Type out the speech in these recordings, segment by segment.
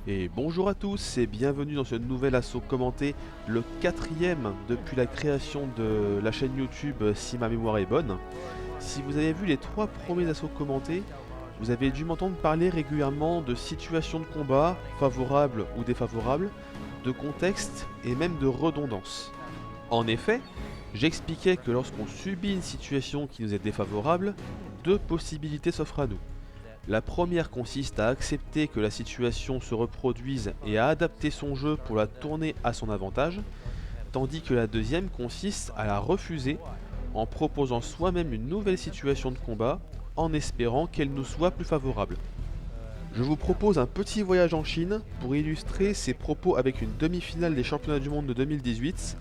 Et bonjour à tous et bienvenue dans ce nouvel assaut commenté, le quatrième depuis la création de la chaîne YouTube si ma mémoire est bonne. Si vous avez vu les trois premiers assauts commentés, vous avez dû m'entendre parler régulièrement de situations de combat, favorables ou défavorables, de contexte et même de redondance. En effet, j'expliquais que lorsqu'on subit une situation qui nous est défavorable, deux possibilités s'offrent à nous. La première consiste à accepter que la situation se reproduise et à adapter son jeu pour la tourner à son avantage, tandis que la deuxième consiste à la refuser en proposant soi-même une nouvelle situation de combat en espérant qu'elle nous soit plus favorable. Je vous propose un petit voyage en Chine pour illustrer ces propos avec une demi-finale des championnats du monde de 2018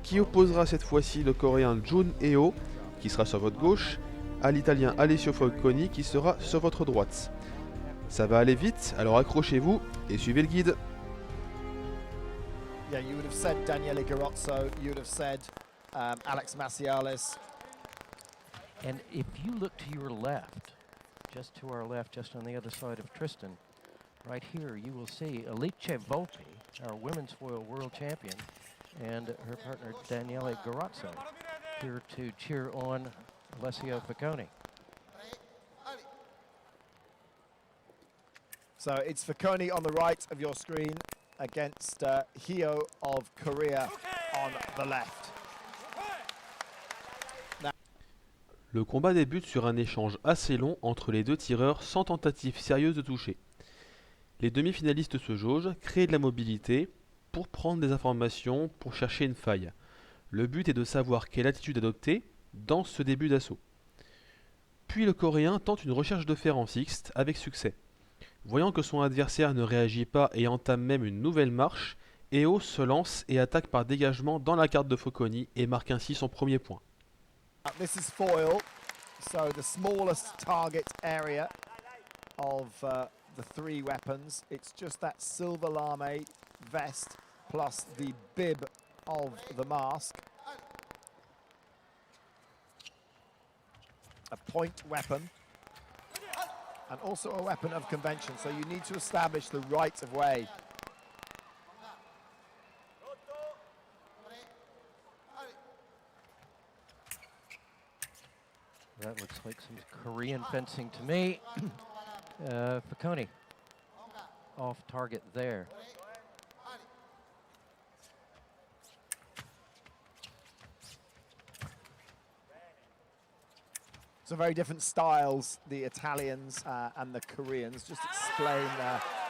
qui opposera cette fois-ci le coréen Jun Eo, qui sera sur votre gauche, à l'italien Alessio Falconi qui sera sur votre droite. Ça va aller vite, alors accrochez-vous et suivez le guide. Yeah, you would have said Daniele Garozzo, you would have said Alex Macialis. And if you look to your left, just to our left, just on the other side of Tristan, right here you will see Alice Volpi, our women's foil world champion, and her partner Daniele Garozzo, here to cheer on Alessio Falconi. So it's Falconi on the right of your screen against Hyo of Korea on the left. Le combat débute sur un échange assez long entre les deux tireurs sans tentative sérieuse de toucher. Les demi-finalistes se jaugent, créent de la mobilité pour prendre des informations, pour chercher une faille. Le but est de savoir quelle attitude adopter dans ce début d'assaut. Puis le Coréen tente une recherche de fer en fixe avec succès. Voyant que son adversaire ne réagit pas et entame même une nouvelle marche, Eo se lance et attaque par dégagement dans la carte de Falconi et marque ainsi son premier point. This is foil, so the smallest target area of the three weapons. It's just that silver lame vest plus the bib of the mask. A point weapon and also a weapon of convention, so you need to establish the right of way. That looks like some Korean fencing to me. Falconi off target there. So very different styles, the Italians and the Koreans. Just explain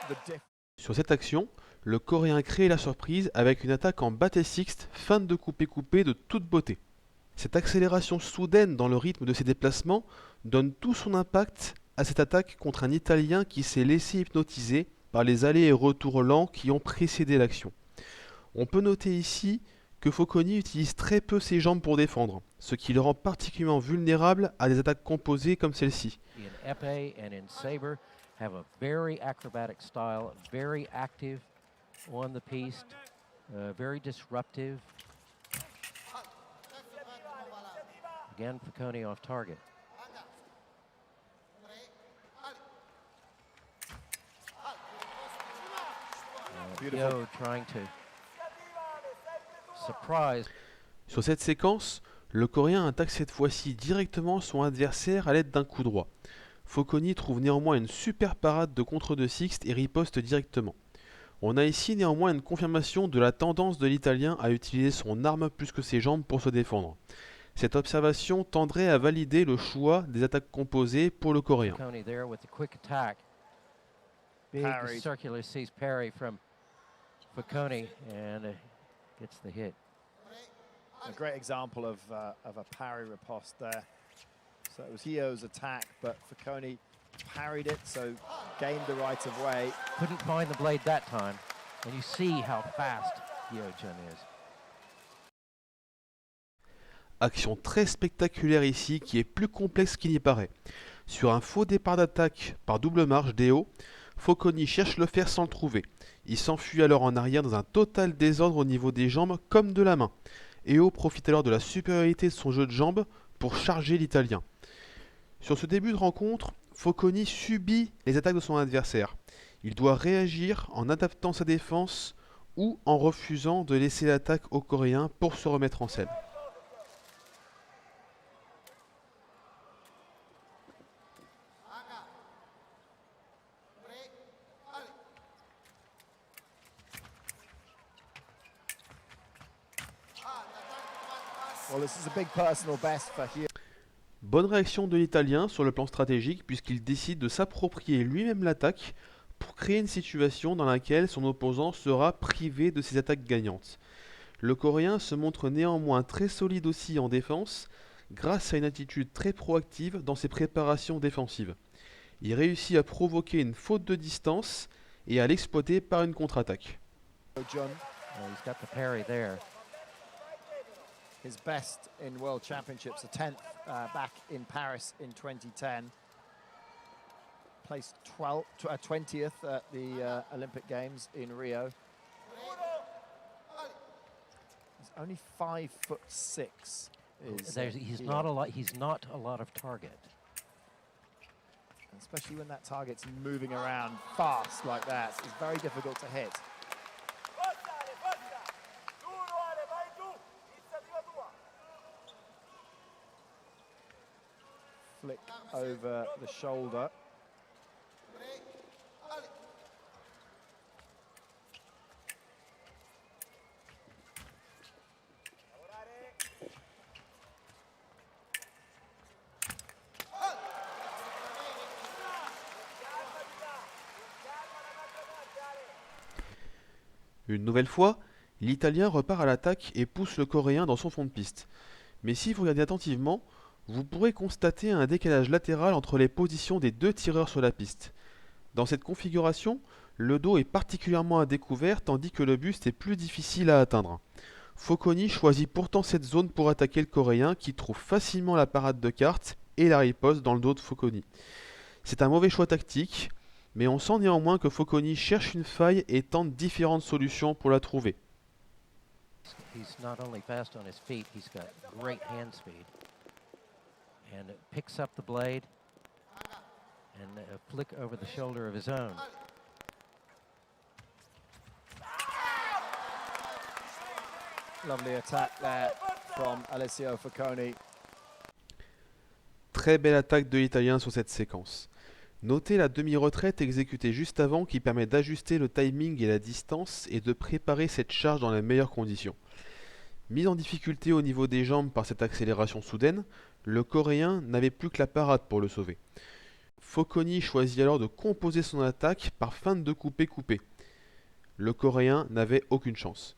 the difference. Sur cette action, le Coréen crée la surprise avec une attaque en bâté sixte, feinte de couper-couper de toute beauté. Cette accélération soudaine dans le rythme de ses déplacements donne tout son impact à cette attaque contre un Italien qui s'est laissé hypnotiser par les allers et retours lents qui ont précédé l'action. On peut noter ici que Falconi utilise très peu ses jambes pour défendre, ce qui le rend particulièrement vulnérable à des attaques composées comme celle-ci. In épée and in saber have a very acrobatic style, very active on the piste, very disruptive. Again, Falconi off target. Yo trying to surprise. Sur cette séquence, le Coréen attaque cette fois-ci directement son adversaire à l'aide d'un coup droit. Falconi trouve néanmoins une super parade de contre de sixte et riposte directement. On a ici néanmoins une confirmation de la tendance de l'Italien à utiliser son arme plus que ses jambes pour se défendre. Cette observation tendrait à valider le choix des attaques composées pour le Coréen. Falconi there with the quick attack. Big Parried. circular sees parry from Falconi and gets the hit. A great example of a parry riposte there. So it was Hyo's attack, but Falconi parried it, so gained the right of way. Couldn't find the blade that time. And you see how fast Hyo-Jun is. Action très spectaculaire ici qui est plus complexe qu'il n'y paraît. Sur un faux départ d'attaque par double marche d'Eo, Foconi cherche le fer sans le trouver. Il s'enfuit alors en arrière dans un total désordre au niveau des jambes comme de la main. Eo profite alors de la supériorité de son jeu de jambes pour charger l'Italien. Sur ce début de rencontre, Foconi subit les attaques de son adversaire. Il doit réagir en adaptant sa défense ou en refusant de laisser l'attaque au Coréen pour se remettre en selle. Well, this is a big personal best for Hugh. Bonne réaction de l'Italien sur le plan stratégique puisqu'il décide de s'approprier lui-même l'attaque pour créer une situation dans laquelle son opposant sera privé de ses attaques gagnantes. Le Coréen se montre néanmoins très solide aussi en défense grâce à une attitude très proactive dans ses préparations défensives. Il réussit à provoquer une faute de distance et à l'exploiter par une contre-attaque. John, Well, he's got the parry there. his best in World Championships, a 10th back in Paris in 2010. Placed 20th at the Olympic Games in Rio. He's only 5'6". He's not a lot. He's not a lot of target. Especially when that target's moving around fast like that, it's very difficult to hit. Flick over the shoulder. Une nouvelle fois, l'Italien repart à l'attaque et pousse le Coréen dans son fond de piste. Mais si vous regardez attentivement, vous pourrez constater un décalage latéral entre les positions des deux tireurs sur la piste. Dans cette configuration, le dos est particulièrement à découvert tandis que le buste est plus difficile à atteindre. Foconi choisit pourtant cette zone pour attaquer le Coréen qui trouve facilement la parade de cartes et la riposte dans le dos de Foconi. C'est un mauvais choix tactique, mais on sent néanmoins que Foconi cherche une faille et tente différentes solutions pour la trouver. He's not only fast on his feet, he's got great hand speed. And it picks up the blade and a flick over the shoulder of his own. Lovely attack there from Alessio Foconi. Très belle attaque de l'Italien sur cette séquence. Notez la demi-retraite exécutée juste avant qui permet d'ajuster le timing et la distance et de préparer cette charge dans les meilleures conditions. Mis en difficulté au niveau des jambes par cette accélération soudaine, le Coréen n'avait plus que la parade pour le sauver. Foconi choisit alors de composer son attaque par feinte de couper-couper. Le Coréen n'avait aucune chance.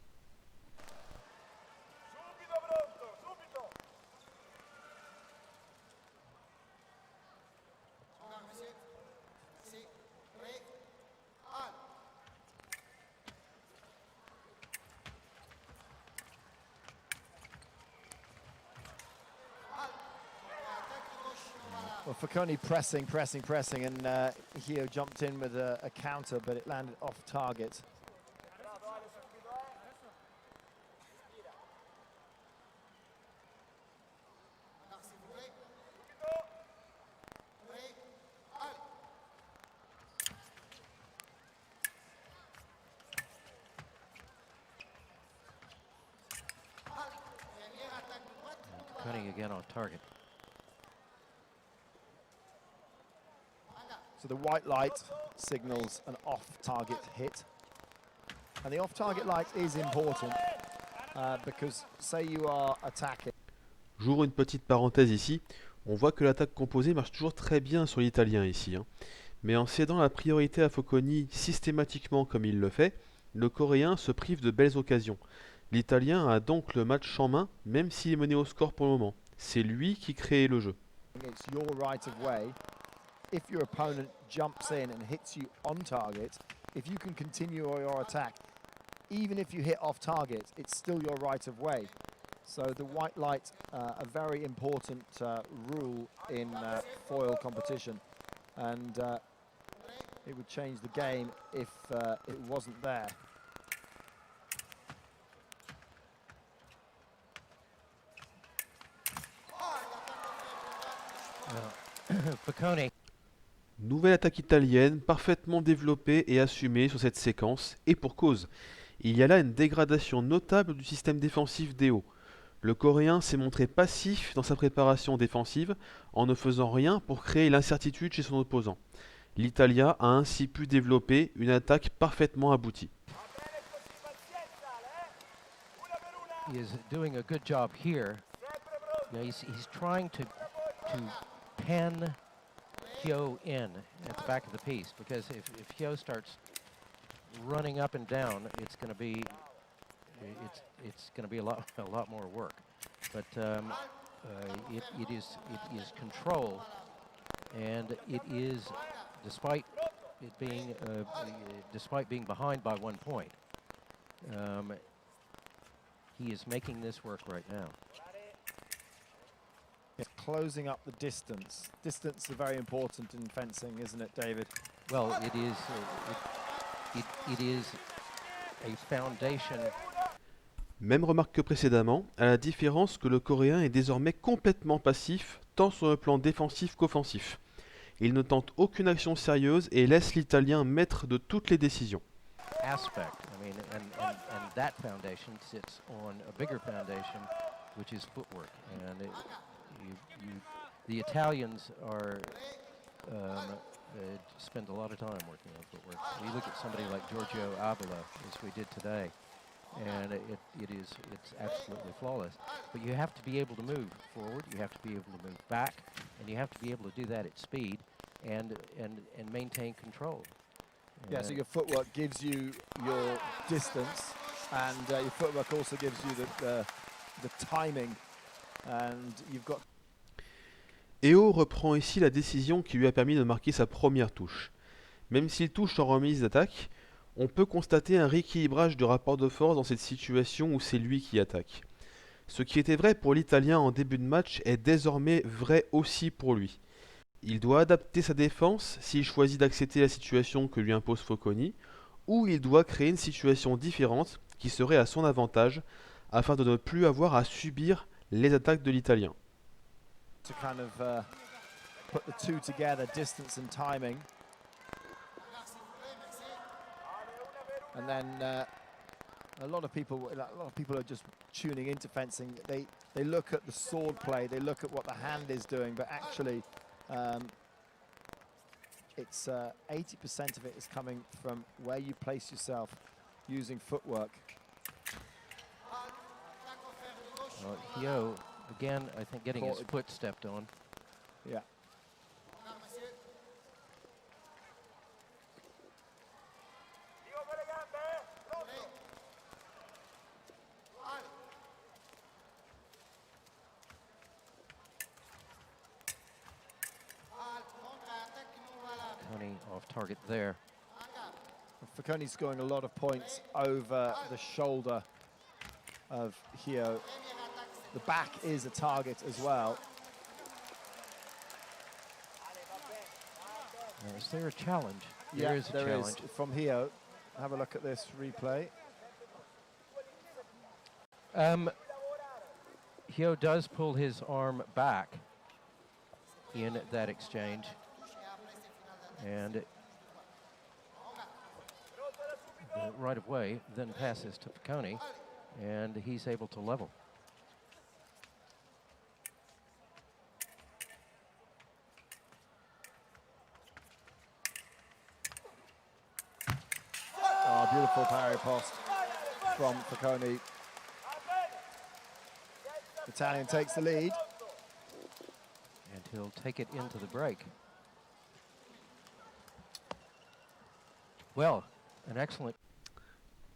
Well, Foconi pressing, and Hio jumped in with a counter, but it landed off target. Cutting again on target. So the white light signals an off-target hit. And the off-target light is important because say you are attacking. J'ouvre une petite parenthèse ici. On voit que l'attaque composée marche toujours très bien sur l'Italien ici. Mais en cédant la priorité à Foconi systématiquement comme il le fait, le Coréen se prive de belles occasions. L'Italien a donc le match en main, même s'il est mené au score pour le moment. C'est lui qui crée le jeu. It's your right of way. If your opponent jumps in and hits you on target, if you can continue your attack, even if you hit off target, it's still your right of way. So the white light, a very important rule in foil competition. And it would change the game if it wasn't there. Piccone. Nouvelle attaque italienne, parfaitement développée et assumée sur cette séquence, et pour cause. Il y a là une dégradation notable du système défensif d'EO. Le Coréen s'est montré passif dans sa préparation défensive en ne faisant rien pour créer l'incertitude chez son opposant. L'Italien a ainsi pu développer une attaque parfaitement aboutie. He is doing a good job here. You know, he's trying to pen Hyo in at the back of the piece, because if Hyo starts running up and down, it's going to be a lot more work. But it is control, and it is despite being behind by 1 point. He is making this work right now. It's closing up the distance. Distance is very important in fencing, isn't it, David? Well, it is. It is a foundation. Même remarque que précédemment, à la différence que le Coréen est désormais complètement passif, tant sur le plan défensif qu'offensif. Il ne tente aucune action sérieuse et laisse l'Italien maître de toutes les décisions. Aspect. I mean, and that foundation sits on a bigger foundation, which is footwork. And the Italians are spend a lot of time working on footwork. You look at somebody like Giorgio Avila, as we did today, and it's absolutely flawless. But you have to be able to move forward, you have to be able to move back, and you have to be able to do that at speed and maintain control. Yeah, so your footwork gives you your distance, and your footwork also gives you the timing, and you've got. Eo reprend ici la décision qui lui a permis de marquer sa première touche. Même s'il touche en remise d'attaque, on peut constater un rééquilibrage de rapport de force dans cette situation où c'est lui qui attaque. Ce qui était vrai pour l'Italien en début de match est désormais vrai aussi pour lui. Il doit adapter sa défense s'il choisit d'accepter la situation que lui impose Focconi, ou il doit créer une situation différente qui serait à son avantage afin de ne plus avoir à subir les attaques de l'Italien. To kind of put the two together, distance and timing. And then a lot of people are just tuning into fencing. They look at the sword play, they look at what the hand is doing, but actually it's 80% of it is coming from where you place yourself using footwork. Hyo, again, I think getting his foot stepped on. Yeah. Piccone off target there. Focconi's scoring a lot of points over the shoulder of Hyo. The back is a target as well. Is there a challenge? Yeah, there is a challenge. From Hyo. Have a look at this replay. Hyo does pull his arm back in that exchange, and the right of way then passes to Piccone, and he's able to level. Oh, beautiful parry post from Focconi. Italian takes the lead. And he'll take it into the break. Well, an excellent.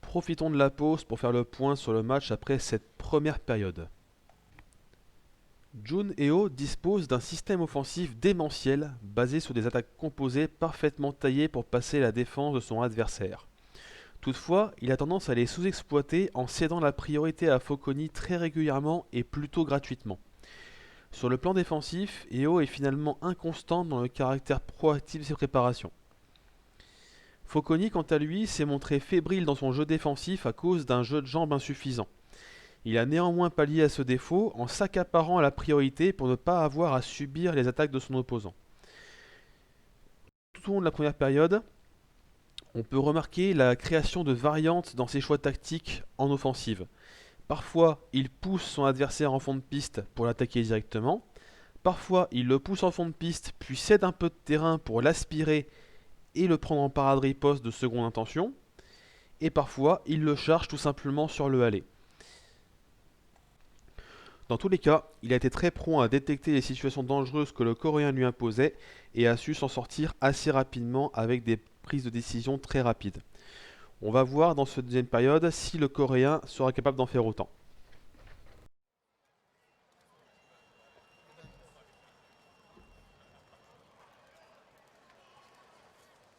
Profitons de la pause pour faire le point sur le match après cette première période. Jun Eo dispose d'un système offensif démentiel basé sur des attaques composées parfaitement taillées pour passer la défense de son adversaire. Toutefois, il a tendance à les sous-exploiter en cédant la priorité à Focconi très régulièrement et plutôt gratuitement. Sur le plan défensif, Eo est finalement inconstant dans le caractère proactif de ses préparations. Foconi, quant à lui, s'est montré fébrile dans son jeu défensif à cause d'un jeu de jambes insuffisant. Il a néanmoins pallié à ce défaut en s'accaparant la priorité pour ne pas avoir à subir les attaques de son opposant. Tout au long de la première période, on peut remarquer la création de variantes dans ses choix tactiques en offensive. Parfois, il pousse son adversaire en fond de piste pour l'attaquer directement. Parfois, il le pousse en fond de piste, puis cède un peu de terrain pour l'aspirer et le prendre en parade riposte de seconde intention. Et parfois, il le charge tout simplement sur le aller. Dans tous les cas, il a été très prompt à détecter les situations dangereuses que le Coréen lui imposait et a su s'en sortir assez rapidement avec des prises de décision très rapides. On va voir dans cette deuxième période si le Coréen sera capable d'en faire autant.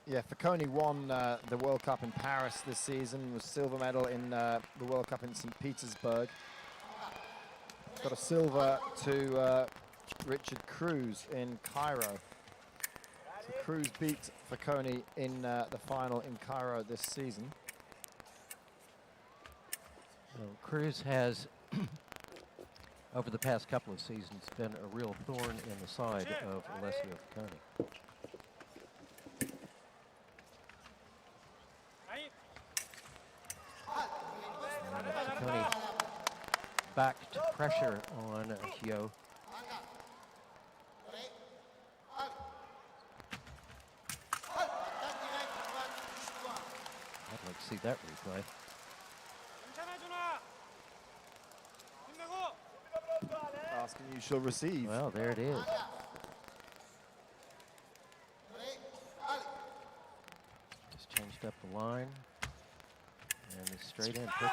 Yeah, Foconi won the World Cup in Paris this season, was silver medal in the World Cup in St. Petersburg. Got a silver to Richard Cruz in Cairo. So Cruz beat Foconi in the final in Cairo this season. Well, Cruz has, over the past couple of seasons, been a real thorn in the side of Alessio Foconi. Foconi back to pressure on Hyo. I'd like to see that replay. Asking you shall receive. Well, there it is. Just changed up the line. And it's straight in, perfect.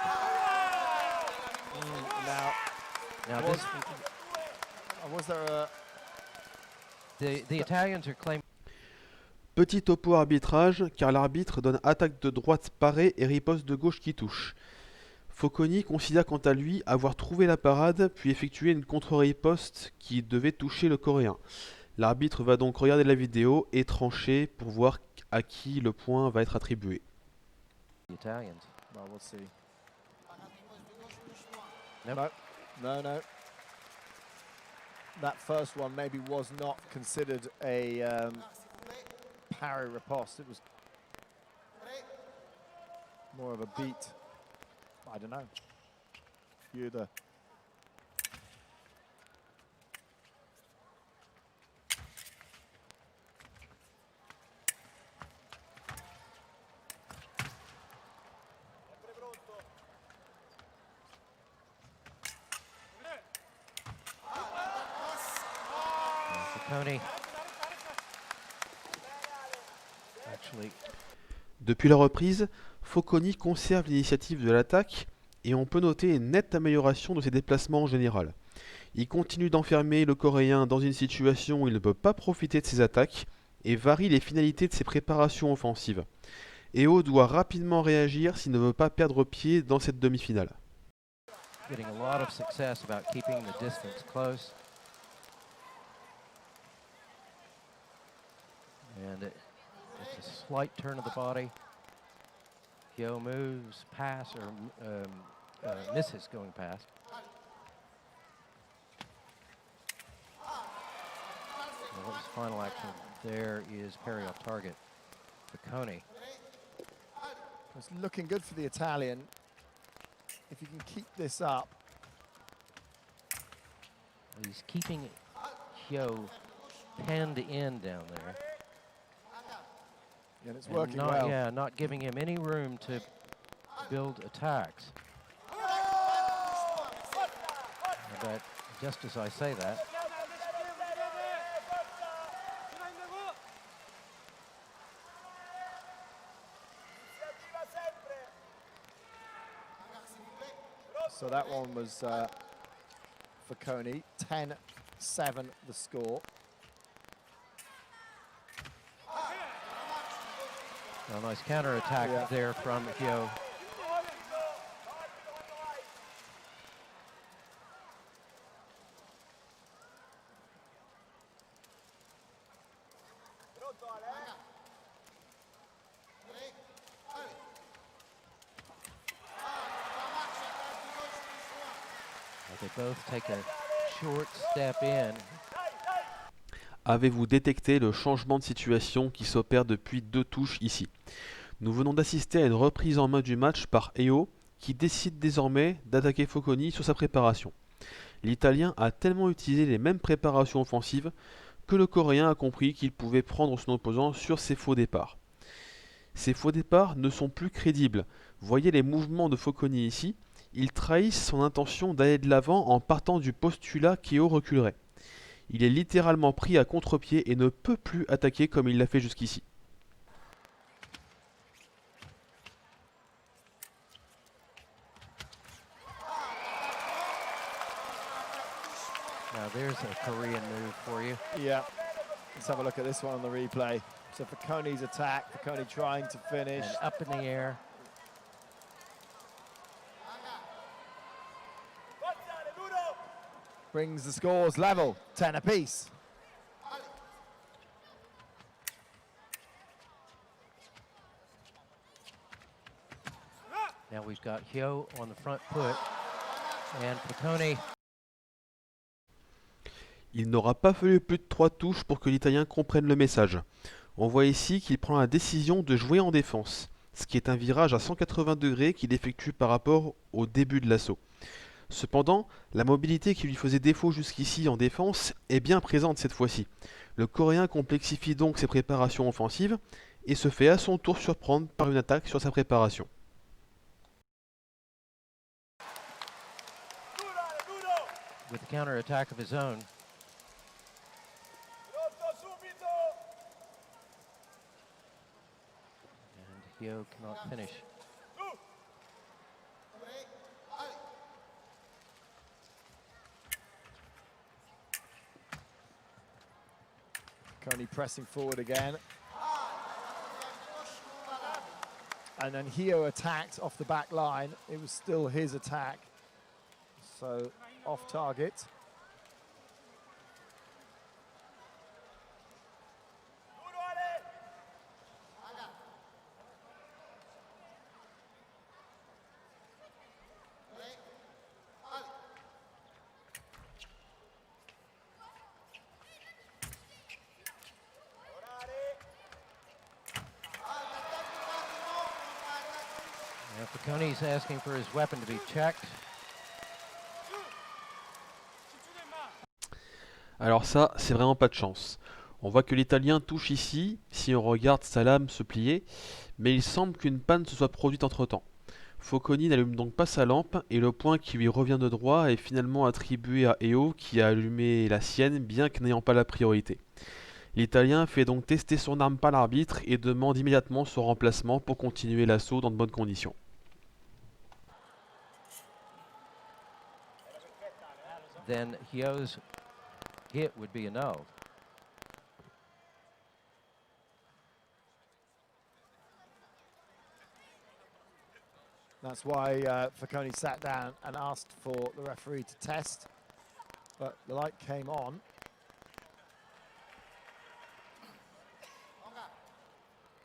Now was, this, was there a... the Italians are claiming. Petit topo arbitrage, car l'arbitre donne attaque de droite parée et riposte de gauche qui touche. Foconi considère quant à lui avoir trouvé la parade, puis effectué une contre-riposte qui devait toucher le Coréen. L'arbitre va donc regarder la vidéo et trancher pour voir à qui le point va être attribué. The Italians. Well, we'll see. Nope. No. That first one maybe was not considered a parry riposte. It was more of a beat. I don't know. You're the... Foconi. Actually, Depuis la reprise, Foconi conserve l'initiative de l'attaque et on peut noter une nette amélioration de ses déplacements en général. Il continue d'enfermer le Coréen dans une situation où il ne peut pas profiter de ses attaques et varie les finalités de ses préparations offensives. Eo doit rapidement réagir s'il ne veut pas perdre pied dans cette demi-finale. getting a lot of success about keeping the distance close. And it's a slight turn of the body. Hyo moves, pass, or misses going past. Well, his final action there is parry off target. Foconi. It's looking good for the Italian. If you can keep this up. He's keeping Hyo penned in down there. And it's And working not, well. Yeah, not giving him any room to build attacks. But just as I say that, So that one was Foconi, 10-7 the score. a nice counter-attack there from Hyo. They both take a short step in. Avez-vous détecté le changement de situation qui s'opère depuis 2 touches ici? Nous venons d'assister à une reprise en main du match par Eo, qui décide désormais d'attaquer Focconi sur sa préparation. L'Italien a tellement utilisé les mêmes préparations offensives que le Coréen a compris qu'il pouvait prendre son opposant sur ses faux départs. Ces faux départs ne sont plus crédibles. Voyez les mouvements de Focconi ici, ils trahissent son intention d'aller de l'avant en partant du postulat qu'Eo reculerait. Il est littéralement pris à contre-pied et ne peut plus attaquer comme il l'a fait jusqu'ici. Now there's a Korean move for you. Yeah. Let's have a look at this one on the replay. So Focconi's attack, Focconi trying to finish. And up in the air. Brings the scores level, 10 apiece. Now we've got Hyo on the front foot. And Focconi. Il n'aura pas fallu plus de 3 touches pour que l'Italien comprenne le message. On voit ici qu'il prend la décision de jouer en défense, ce qui est un virage à 180 degrés qu'il effectue par rapport au début de l'assaut. Cependant, la mobilité qui lui faisait défaut jusqu'ici en défense est bien présente cette fois-ci. Le Coréen complexifie donc ses préparations offensives et se fait à son tour surprendre par une attaque sur sa préparation. With the counter-attack of his own. And Hyo cannot finish. Focconi pressing forward again. And then Hyo attacked off the back line. It was still his attack. So off target. Now Focconi's asking for his weapon to be checked. Alors ça, c'est vraiment pas de chance. On voit que l'Italien touche ici, si on regarde sa lame se plier, mais il semble qu'une panne se soit produite entre-temps. Focconi n'allume donc pas sa lampe, et le point qui lui revient de droit est finalement attribué à Eo qui a allumé la sienne, bien que n'ayant pas la priorité. L'Italien fait donc tester son arme par l'arbitre et demande immédiatement son remplacement pour continuer l'assaut dans de bonnes conditions. Then Hyo's hit would be annulled. That's why Focconi sat down and asked for the referee to test, but the light came on.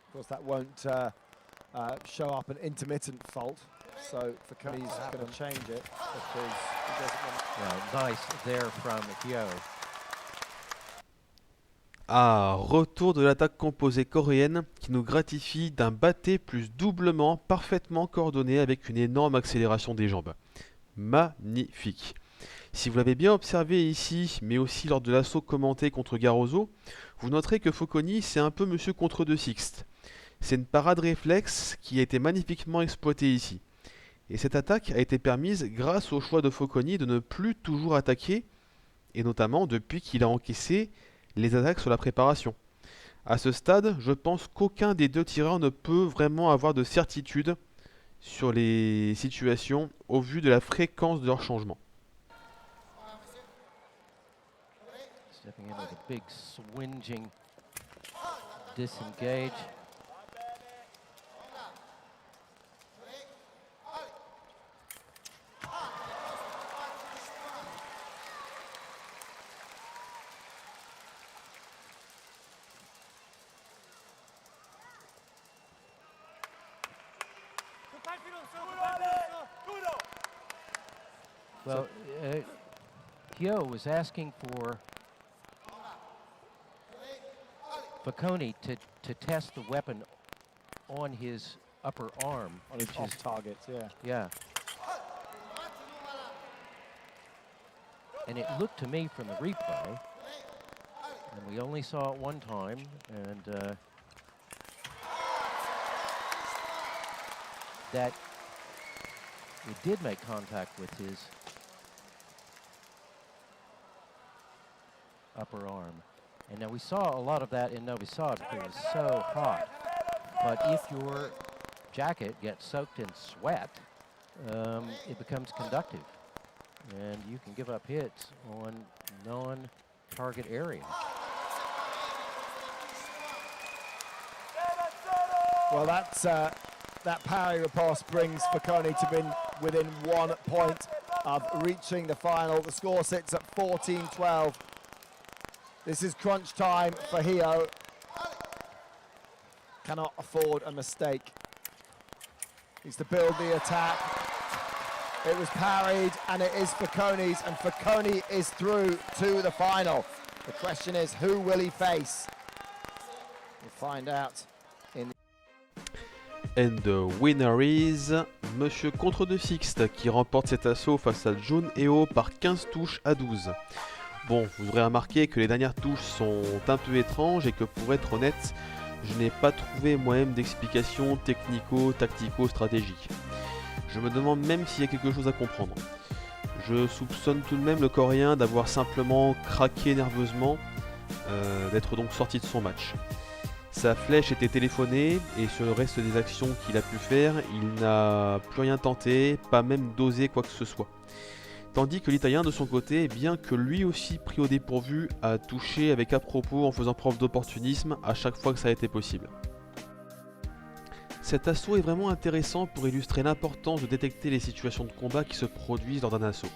Of course, that won't show up an intermittent fault, so Focconi's going to change it because he doesn't want. Well, nice there from Hyo. Ah, retour de l'attaque composée coréenne qui nous gratifie d'un batté plus doublement parfaitement coordonné avec une énorme accélération des jambes. Magnifique. Si vous l'avez bien observé ici, mais aussi lors de l'assaut commenté contre Garroso, vous noterez que Focconi c'est un peu monsieur contre deux Sixte. C'est une parade réflexe qui a été magnifiquement exploitée ici. Et cette attaque a été permise grâce au choix de Focconi de ne plus toujours attaquer, et notamment depuis qu'il a encaissé les attaques sur la préparation. À ce stade, je pense qu'aucun des deux tireurs ne peut vraiment avoir de certitude sur les situations au vu de la fréquence de leur changement. Stepping in with a big swinging disengage. Well, Hyo was asking for Facconi to test the weapon on his upper arm. On his off target, yeah. Yeah. And it looked to me from the replay, and we only saw it one time, and that it did make contact with his upper arm. And now we saw a lot of that in Novi Sad because it was so hot. But if your jacket gets soaked in sweat, it becomes conductive. And you can give up hits on non-target area. Well, that parry riposte brings Facconi to be within 1 point of reaching the final. The score sits at 14-12. This is crunch time for Hyo. Cannot afford a mistake. Needs to build the attack. It was parried, and it is Facconi's, and Facconi is through to the final. The question is, who will he face? We'll find out in the... And the winner is Monsieur Contre de Sixte qui remporte cet assaut face à Jun Heo par 15 touches à 12. Bon, vous aurez remarqué que les dernières touches sont un peu étranges et que pour être honnête, je n'ai pas trouvé moi-même d'explication technico-tactico-stratégique. Je me demande même s'il y a quelque chose à comprendre. Je soupçonne tout de même le coréen d'avoir simplement craqué nerveusement, d'être donc sorti de son match. Sa flèche était téléphonée et sur le reste des actions qu'il a pu faire, il n'a plus rien tenté, pas même dosé quoi que ce soit. Tandis que l'Italien de son côté, bien que lui aussi pris au dépourvu, a touché avec à-propos en faisant preuve d'opportunisme à chaque fois que ça a été possible. Cet assaut est vraiment intéressant pour illustrer l'importance de détecter les situations de combat qui se produisent lors d'un assaut.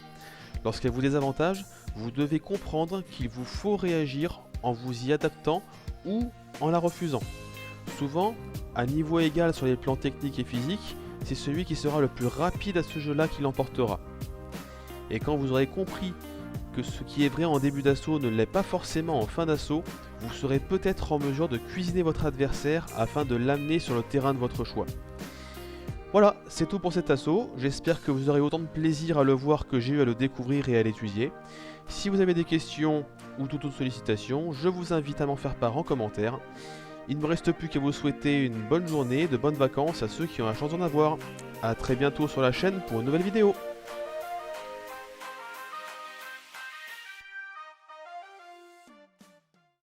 Lorsqu'elle vous désavantage, vous devez comprendre qu'il vous faut réagir en vous y adaptant ou en la refusant. Souvent, à niveau égal sur les plans techniques et physiques, c'est celui qui sera le plus rapide à ce jeu-là qui l'emportera. Et quand vous aurez compris que ce qui est vrai en début d'assaut ne l'est pas forcément en fin d'assaut, vous serez peut-être en mesure de cuisiner votre adversaire afin de l'amener sur le terrain de votre choix. Voilà, c'est tout pour cet assaut. J'espère que vous aurez autant de plaisir à le voir que j'ai eu à le découvrir et à l'étudier. Si vous avez des questions ou toute autre sollicitation, je vous invite à m'en faire part en commentaire. Il ne me reste plus qu'à vous souhaiter une bonne journée, de bonnes vacances à ceux qui ont la chance d'en avoir. A très bientôt sur la chaîne pour une nouvelle vidéo.